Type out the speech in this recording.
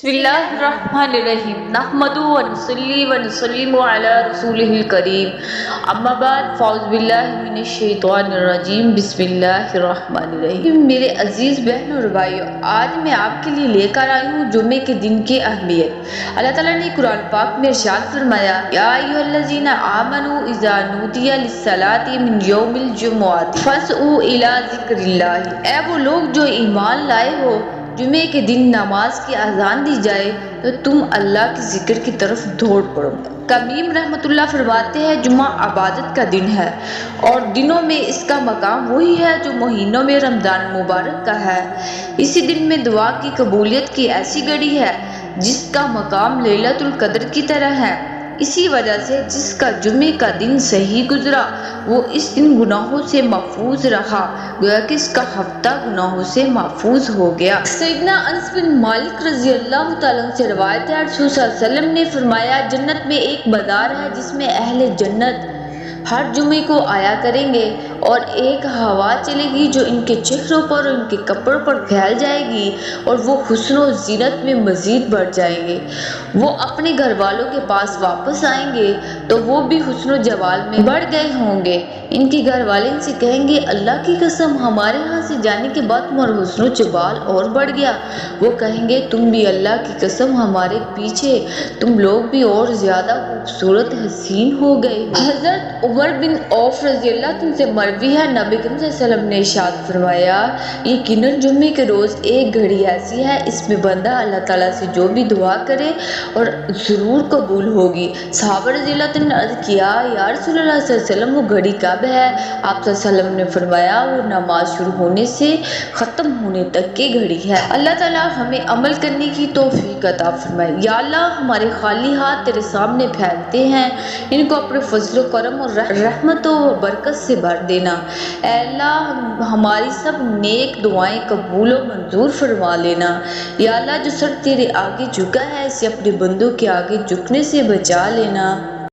بسم اللہ الرحمن الرحیم نحمدہ ونصلی ونسلم علی رسولہ الکریم اما بعد فاعوذ باللہ من الشیطان الرجیم بسم اللہ الرحمن الرحیم۔ میرے عزیز بہن اور بھائیو، آج میں آپ کے لیے لے کر آئی ہوں جمعے کے دن کی اہمیت۔ اللہ تعالیٰ نے قرآن پاک میں ارشاد فرمایا، یا ایھا الذین آمنوا اذا نودی للصلاۃ من یوم الجمعۃ فاسعوا الی ذکر اللہ۔ اے وہ لوگ جو ایمان لائے ہو، جمعے کے دن نماز کی اذان دی جائے تو تم اللہ کے ذکر کی طرف دوڑ پڑو۔ کمیم رحمۃ اللہ فرماتے ہیں، جمعہ عبادت کا دن ہے اور دنوں میں اس کا مقام وہی ہے جو مہینوں میں رمضان مبارک کا ہے۔ اسی دن میں دعا کی قبولیت کی ایسی گھڑی ہے جس کا مقام لیلۃ القدر کی طرح ہے۔ اسی وجہ سے جس کا جمعے کا دن صحیح گزرا وہ اس دن گناہوں سے محفوظ رہا، گویا کہ اس کا ہفتہ گناہوں سے محفوظ ہو گیا۔ سیدنا انس بن مالک رضی اللہ تعالیٰ عنہ سے روایت ہے، رسول صلی اللہ علیہ وسلم نے فرمایا، جنت میں ایک بازار ہے جس میں اہل جنت ہر جمعے کو آیا کریں گے اور ایک ہوا چلے گی جو ان کے چہروں پر اور ان کے کپڑوں پر پھیل جائے گی اور وہ حسن و زینت میں مزید بڑھ جائیں گے۔ وہ اپنے گھر والوں کے پاس واپس آئیں گے تو وہ بھی حسن و جمال میں بڑھ گئے ہوں گے۔ ان کے گھر والے ان سے کہیں گے، اللہ کی قسم ہمارے ہاں سے جانے کے بعد تمہارا حسن و جمال اور بڑھ گیا۔ وہ کہیں گے، تم بھی اللہ کی قسم ہمارے پیچھے تم لوگ بھی اور زیادہ خوبصورت حسین ہو گئے ہو۔ حضرت عمر بن عوف رضی اللہ عنہ سے مروی ہے، نبی کریم صلی اللہ علیہ وسلم نے ارشاد فرمایا، یقیناً جمعے کے روز ایک گھڑی ایسی ہے اس میں بندہ اللہ تعالیٰ سے جو بھی دعا کرے اور ضرور قبول ہوگی۔ صحابہ رضی اللہ عنہ نے عرض کیا، یا رسول اللہ صلی اللہ علیہ وسلم وہ گھڑی کب ہے؟ آپ صلی اللہ علیہ وسلم نے فرمایا، وہ نماز شروع ہونے سے ختم ہونے تک کی گھڑی ہے۔ اللہ تعالیٰ ہمیں عمل کرنے کی توفیق عطا فرمائے۔ یا اللہ، ہمارے خالی ہاتھ تیرے سامنے پھیلتے ہیں، ان کو اپنے فضل و کرم اور رحمت و برکت سے بھر دینا۔ اے اللہ، ہماری سب نیک دعائیں قبول و منظور فرما لینا۔ یا اللہ، جو سر تیرے آگے جھکا ہے اسے اپنے بندوں کے آگے جھکنے سے بچا لینا۔